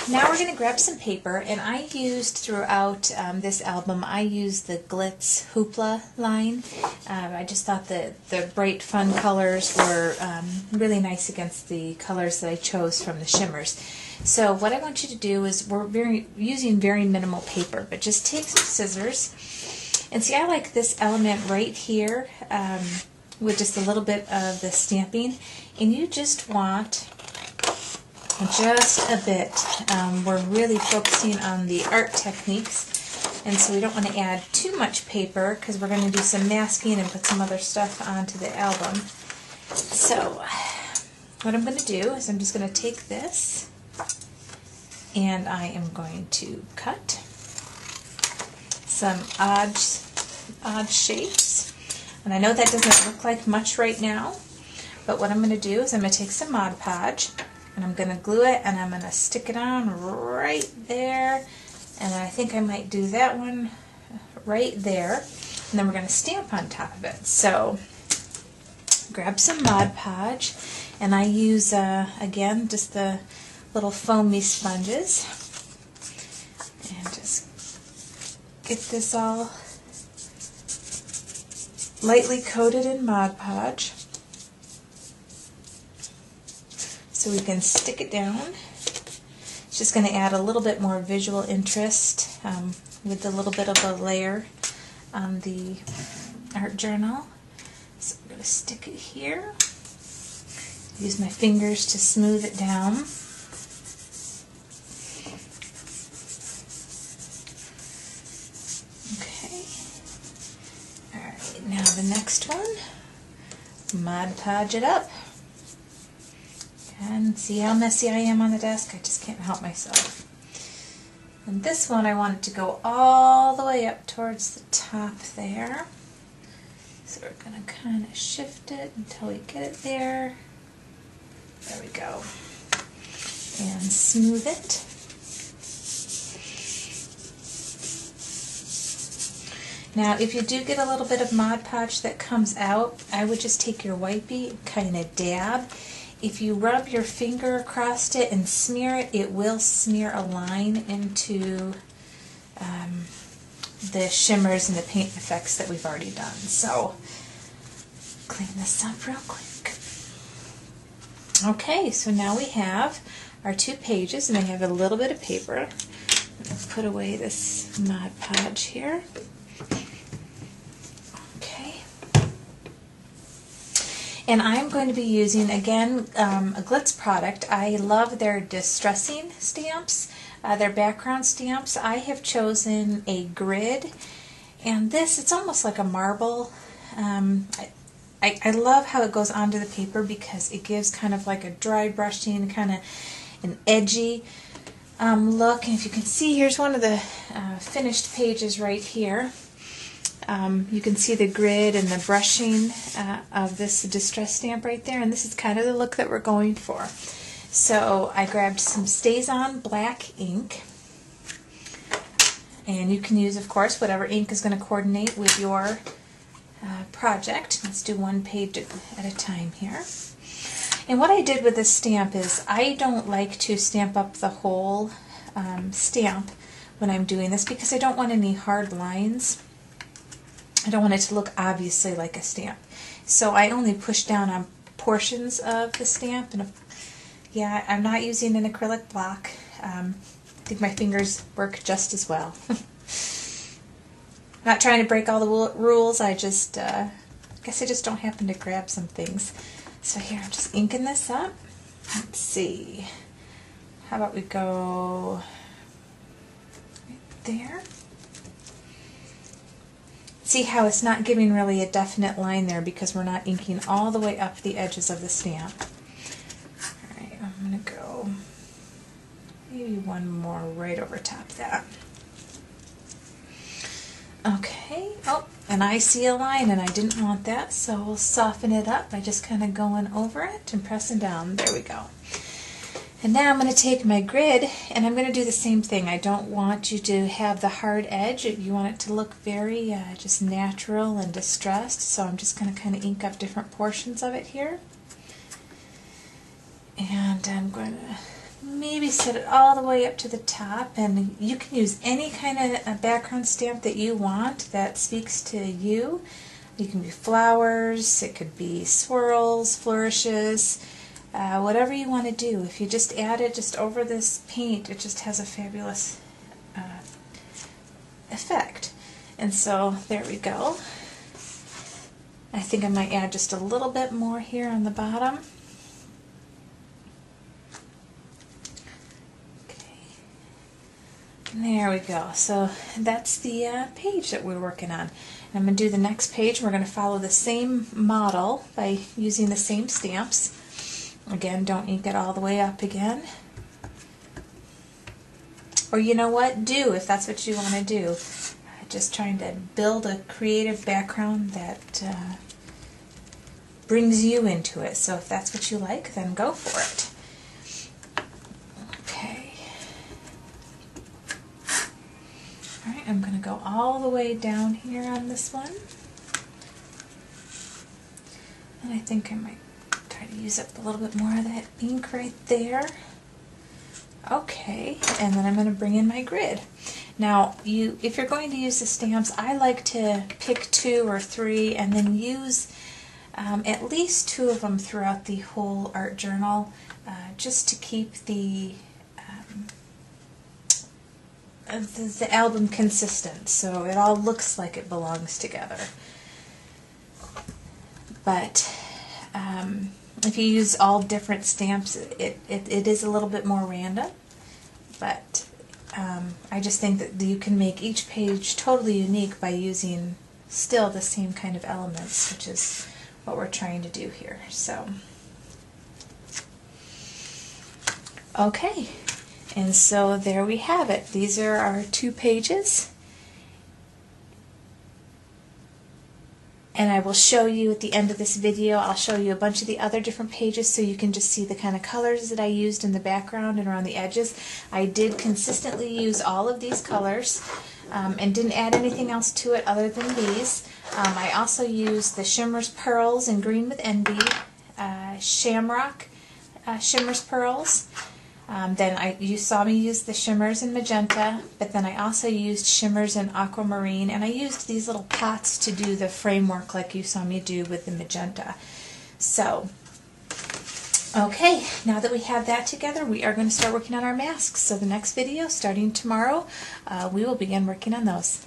Now we're going to grab some paper, and I used throughout this album, I used the Glitz Hoopla line. I just thought that the bright, fun colors were really nice against the colors that I chose from the Shimmerz. So what I want you to do is, we're using very minimal paper, but just take some scissors, and see, I like this element right here with just a little bit of the stamping, and you just want just a bit. We're really focusing on the art techniques, and so we don't want to add too much paper because we're going to do some masking and put some other stuff onto the album. So what I'm going to do is I'm just going to take this and I am going to cut some odd shapes. And I know that doesn't look like much right now, but what I'm going to do is I'm going to take some Mod Podge, and I'm going to glue it, and I'm going to stick it on right there, and I think I might do that one right there, and then we're going to stamp on top of it. So grab some Mod Podge, and I use, again, just the little foamy sponges, and just get this all lightly coated in Mod Podge, so we can stick it down. It's just going to add a little bit more visual interest with a little bit of a layer on the art journal. So I'm going to stick it here. Use my fingers to smooth it down. Okay. Alright, now the next one, Mod Podge it up. And see how messy I am on the desk? I just can't help myself. And this one I want it to go all the way up towards the top there. So we're going to kind of shift it until we get it there. There we go. And smooth it. Now if you do get a little bit of Mod Podge that comes out, I would just take your wipey and kind of dab. If you rub your finger across it and smear it, it will smear a line into the shimmers and the paint effects that we've already done. So clean this up real quick. Okay, so now we have our 2 pages, and I have a little bit of paper. Let's put away this Mod Podge here. And I'm going to be using, again, a Glitz product. I love their distressing stamps, their background stamps. I have chosen a grid, and this, it's almost like a marble. I love how it goes onto the paper because it gives kind of like a dry brushing, kind of an edgy look. And if you can see, here's one of the finished pages right here. You can see the grid and the brushing of this distress stamp right there, and this is kind of the look that we're going for. So I grabbed some StazOn black ink, and you can use, of course, whatever ink is going to coordinate with your project. Let's do 1 page at a time here. And what I did with this stamp is I don't like to stamp up the whole stamp when I'm doing this because I don't want any hard lines. I don't want it to look obviously like a stamp. So I only push down on portions of the stamp. And yeah, I'm not using an acrylic block. I think my fingers work just as well. Not trying to break all the rules. I just, guess I just don't happen to grab some things. So here, I'm just inking this up. Let's see. How about we go right there? See how it's not giving really a definite line there because we're not inking all the way up the edges of the stamp. Alright, I'm going to go maybe 1 more right over top that. Okay, oh, and I see a line and I didn't want that, so we'll soften it up by just kind of going over it and pressing down. There we go. And now I'm going to take my grid and I'm going to do the same thing. I don't want you to have the hard edge. You want it to look very just natural and distressed. So I'm just going to kind of ink up different portions of it here. And I'm going to maybe set it all the way up to the top, and you can use any kind of background stamp that you want that speaks to you. You can be flowers, it could be swirls, flourishes, whatever you want to do. If you just add it just over this paint, it just has a fabulous effect. And so there we go. I think I might add just a little bit more here on the bottom. There we go. So that's the page that we're working on. I'm going to do the next page. We're going to follow the same model by using the same stamps. Again, don't ink it all the way up again. Or you know what? Do, if that's what you want to do. Just trying to build a creative background that brings you into it. So if that's what you like, then go for it. I'm going to go all the way down here on this one. And I think I might try to use up a little bit more of that ink right there. Okay, and then I'm going to bring in my grid. Now, if you're going to use the stamps, I like to pick 2 or 3 and then use at least 2 of them throughout the whole art journal, just to keep the album consistent, so it all looks like it belongs together. But if you use all different stamps, it is a little bit more random, but I just think that you can make each page totally unique by using still the same kind of elements, which is what we're trying to do here. So, okay. And so there we have it. These are our 2 pages. And I will show you at the end of this video, I'll show you a bunch of the other different pages so you can just see the kind of colors that I used in the background and around the edges. I did consistently use all of these colors and didn't add anything else to it other than these. I also used the Shimmerz Pearls in Green with Envy, Shamrock Shimmerz Pearls. Then you saw me use the Shimmerz in Magenta, but then I also used Shimmerz in Aquamarine, and I used these little pots to do the framework like you saw me do with the Magenta. So, okay, now that we have that together, we are going to start working on our masks. So the next video, starting tomorrow, we will begin working on those.